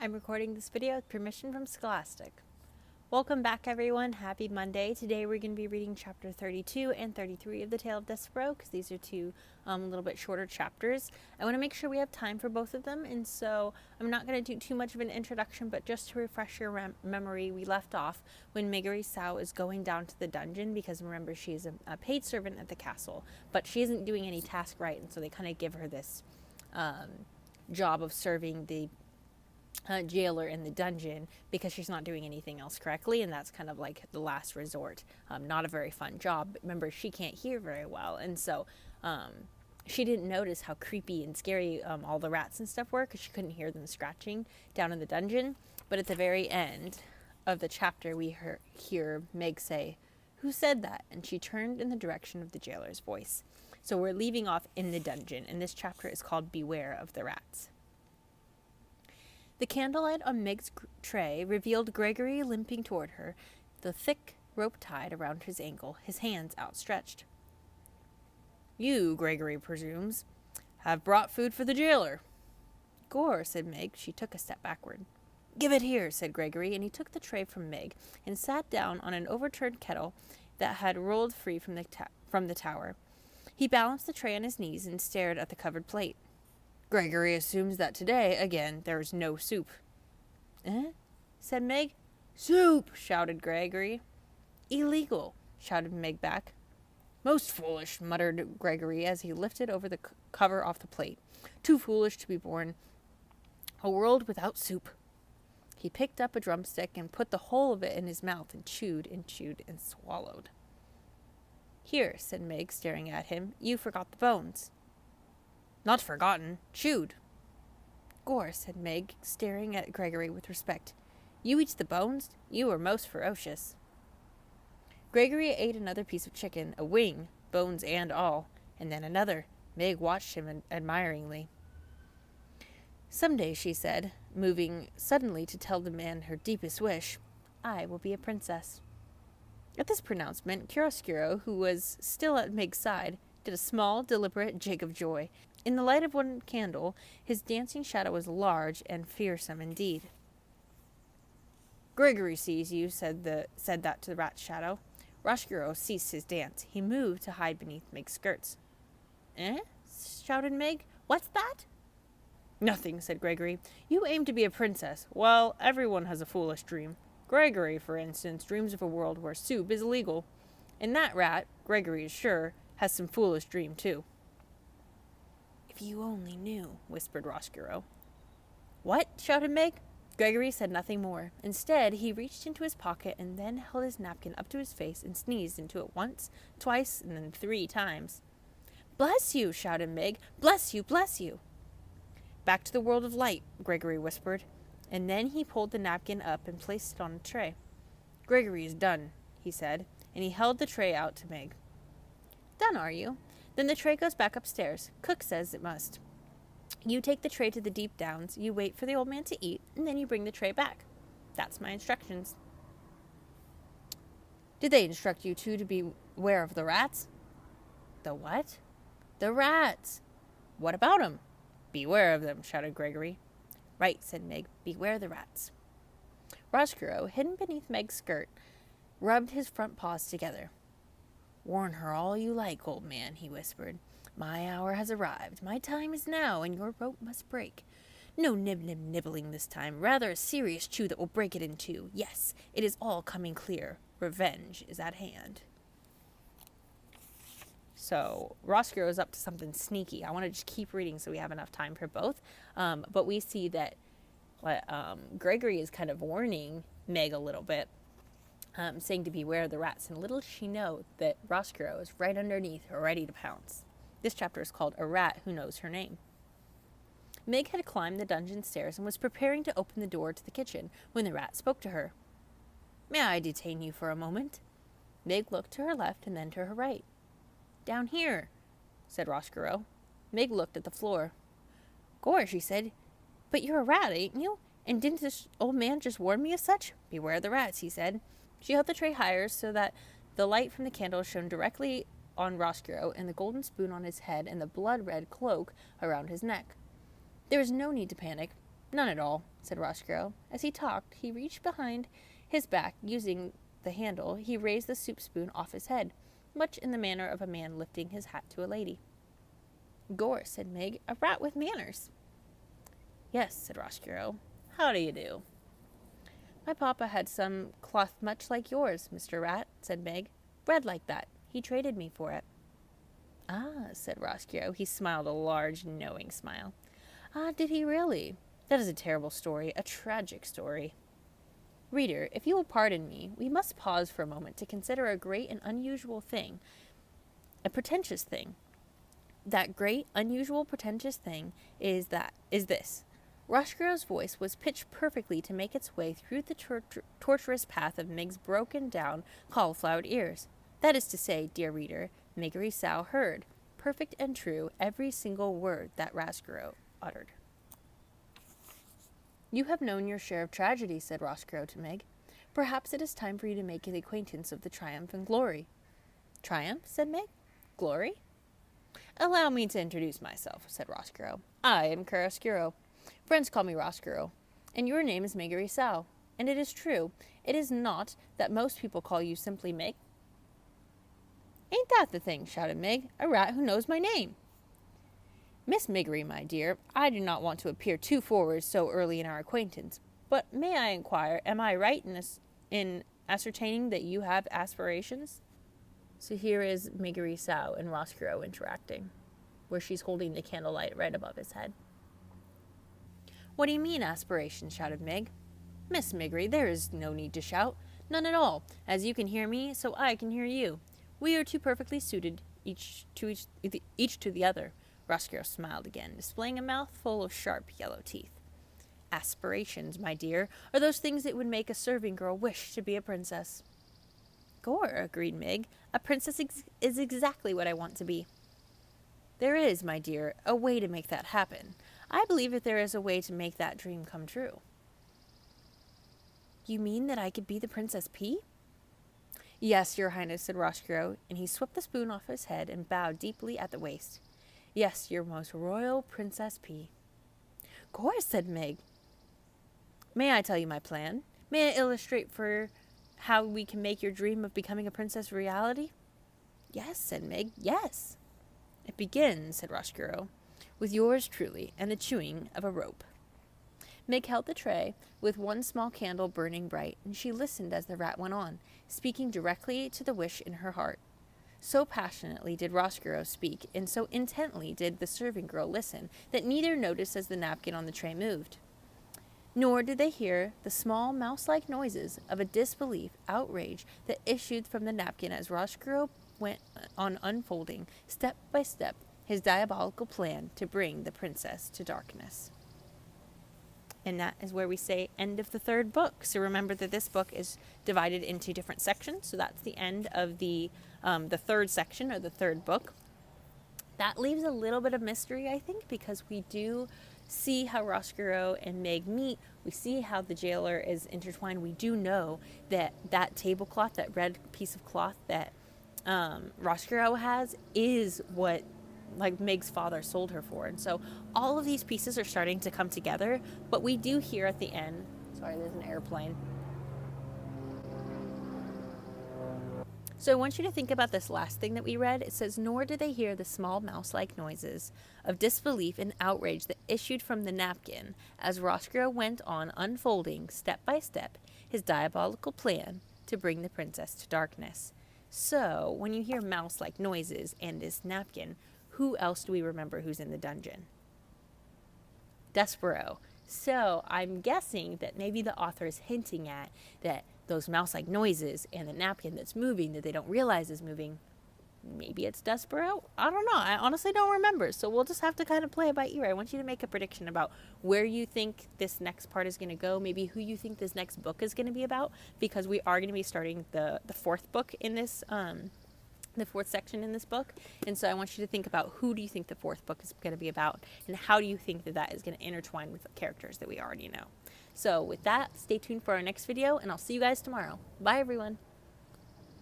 I'm recording this video with permission from Scholastic. Welcome back, everyone. Happy Monday. Today we're going to be reading chapter 32 and 33 of the Tale of Despereaux, because these are two a little bit shorter chapters. I want to make sure we have time for both of them, and so I'm not going to do too much of an introduction, but just to refresh your memory, we left off when Megari Sao is going down to the dungeon, because remember, she is a paid servant at the castle, but she isn't doing any task right, and so they kind of give her this job of serving the jailer in the dungeon because she's not doing anything else correctly, and that's kind of like the last resort. Not a very fun job. But remember, she can't hear very well, and so she didn't notice how creepy and scary all the rats and stuff were because she couldn't hear them scratching down in the dungeon. But at the very end of the chapter, we hear Meg say, "Who said that?" And she turned in the direction of the jailer's voice. So we're leaving off in the dungeon, and this chapter is called Beware of the Rats. The candlelight on Meg's tray revealed Gregory limping toward her, the thick rope tied around his ankle, his hands outstretched. "You, Gregory presumes, have brought food for the jailer." "Gore," said Meg. She took a step backward. "Give it here," said Gregory, and he took the tray from Meg and sat down on an overturned kettle that had rolled free from the tower. He balanced the tray on his knees and stared at the covered plate. "Gregory assumes that today, again, there is no soup." "Eh?" said Meg. "Soup!" shouted Gregory. "Illegal!" shouted Meg back. "Most foolish," muttered Gregory as he lifted over the cover off the plate. "Too foolish to be born a world without soup." He picked up a drumstick and put the whole of it in his mouth and chewed and swallowed. "Here," said Meg, staring at him. "You forgot the bones." "Not forgotten, chewed." "Gore," said Meg, staring at Gregory with respect. "You eat the bones? You are most ferocious." Gregory ate another piece of chicken, a wing, bones and all, and then another. Meg watched him admiringly. "Someday," she said, moving suddenly to tell the man her deepest wish, "I will be a princess." At this pronouncement, Chiaroscuro, who was still at Meg's side, did a small, deliberate jig of joy. In the light of one candle, his dancing shadow was large and fearsome indeed. "Gregory sees you," said that to the rat's shadow. Chiaroscuro ceased his dance. He moved to hide beneath Meg's skirts. "Eh?" shouted Meg. "What's that?" "Nothing," said Gregory. "You aim to be a princess. Well, everyone has a foolish dream. Gregory, for instance, dreams of a world where soup is illegal. And that rat, Gregory is sure, has some foolish dream too." "If you only knew," whispered Chiaroscuro. "What?" shouted Meg. Gregory said nothing more. Instead, he reached into his pocket and then held his napkin up to his face and sneezed into it once, twice, and then 3 times. "Bless you!" shouted Meg. "Bless you! Bless you!" "Back to the world of light," Gregory whispered, and then he pulled the napkin up and placed it on a tray. "Gregory is done," he said, and he held the tray out to Meg. "Done, are you? Then the tray goes back upstairs. Cook says it must. You take the tray to the deep downs, you wait for the old man to eat, and then you bring the tray back. That's my instructions." "Did they instruct you two to beware of the rats?" "The what?" "The rats." "What about 'em?" "Beware of them," shouted Gregory. "Right," said Meg. "Beware the rats." Chiaroscuro, hidden beneath Meg's skirt, rubbed his front paws together. "Warn her all you like, old man," he whispered. "My hour has arrived. My time is now, and your rope must break. No nibbling this time. Rather a serious chew that will break it in two. Yes, it is all coming clear. Revenge is at hand." So Chiaroscuro is up to something sneaky. I want to just keep reading so we have enough time for both. But we see that Gregory is kind of warning Meg a little bit, saying to beware of the rats. And little does she know that Chiaroscuro is right underneath her, ready to pounce. This chapter is called A Rat Who Knows Her Name. Meg had climbed the dungeon stairs and was preparing to open the door to the kitchen when the rat spoke to her. "May I detain you for a moment?" Meg looked to her left and then to her right. "Down here," said Chiaroscuro. Meg looked at the floor. "Gore," she said, "but you're a rat, ain't you? And didn't this old man just warn me of such? Beware the rats," he said. She held the tray higher so that the light from the candle shone directly on Chiaroscuro and the golden spoon on his head and the blood-red cloak around his neck. There was no need to panic. None at all, said Roscoe. As he talked, he reached behind his back. Using the handle, he raised the soup spoon off his head, much in the manner of a man lifting his hat to a lady. Gore, said Meg, a rat with manners. Yes, said Roscoe. How do you do? My papa had some cloth much like yours, Mr. Rat, said Meg. Red like that. He traded me for it. Ah, said Roscoe. He smiled a large, knowing smile. Ah, did he really? That is a terrible story, a tragic story. Reader, if you will pardon me, we must pause for a moment to consider a great and unusual thing, a pretentious thing. That great, unusual, pretentious thing is this. Roscoe's voice was pitched perfectly to make its way through the tortuous path of Meg's broken-down, cauliflowered ears. That is to say, dear reader, Meggery Sow heard, perfect and true, every single word that Roscoe uttered. You have known your share of tragedy, said Roscoe to Meg. Perhaps it is time for you to make the acquaintance of the triumph and glory. Triumph, said Meg. Glory? Allow me to introduce myself, said Roscoe. I am Chiaroscuro. Friends call me Roscoe, and your name is Meggery Sow. And it is true, it is not that most people call you simply Meg. Ain't that the thing, shouted Meg, a rat who knows my name. Miss Meggery, my dear, I do not want to appear too forward so early in our acquaintance, but may I inquire, am I right in ascertaining that you have aspirations? So here is Meggery Sow and Roscoe interacting, where she's holding the candlelight right above his head. What do you mean, aspirations? Shouted Meg. Miss Meggery, there is no need to shout. None at all. As you can hear me, so I can hear you. We are too perfectly suited, each to the other. Roscoe smiled again, displaying a mouth full of sharp yellow teeth. Aspirations, my dear, are those things that would make a serving girl wish to be a princess. Gore, agreed Meg. A princess is exactly what I want to be. There is, my dear, a way to make that happen. I believe that there is a way to make that dream come true. You mean that I could be the Princess P? Yes, your highness, said Roscoe, and he swept the spoon off his head and bowed deeply at the waist. Yes, your most royal Princess P. Gore, said Meg. May I tell you my plan? May I illustrate for how we can make your dream of becoming a princess a reality? Yes, said Meg, yes. It begins, said Roscoe, with yours truly and the chewing of a rope. Meg held the tray with one small candle burning bright, and she listened as the rat went on, speaking directly to the wish in her heart. So passionately did Roscoe speak, and so intently did the serving girl listen, that neither noticed as the napkin on the tray moved. Nor did they hear the small mouse-like noises of a disbelief, outrage, that issued from the napkin as Roscoe went on unfolding, step by step, his diabolical plan to bring the princess to darkness. And that is where we say end of the third book. So remember that this book is divided into different sections. So that's the end of the third section, or the third book. That leaves a little bit of mystery, I think, because we do see how Roscoe and Meg meet. We see how the jailer is intertwined. We do know that that tablecloth, that red piece of cloth that Roscoe has, is what Meg's father sold her for. And so all of these pieces are starting to come together, but we do hear at the end, sorry, there's an airplane. So I want you to think about this last thing that we read. It says, nor did they hear the small mouse-like noises of disbelief and outrage that issued from the napkin as Roscoe went on unfolding, step by step, his diabolical plan to bring the princess to darkness. So when you hear mouse-like noises and this napkin, who else do we remember who's in the dungeon? Despereaux. So I'm guessing that maybe the author is hinting at that those mouse-like noises and the napkin that's moving that they don't realize is moving, maybe it's Despereaux? I don't know. I honestly don't remember. So we'll just have to kind of play it by ear. I want you to make a prediction about where you think this next part is going to go, maybe who you think this next book is going to be about, because we are going to be starting the fourth book in this the fourth section in this book. And so I want you to think about who do you think the fourth book is going to be about, and how do you think that that is going to intertwine with the characters that we already know. So with that, stay tuned for our next video, and I'll see you guys tomorrow. Bye, everyone.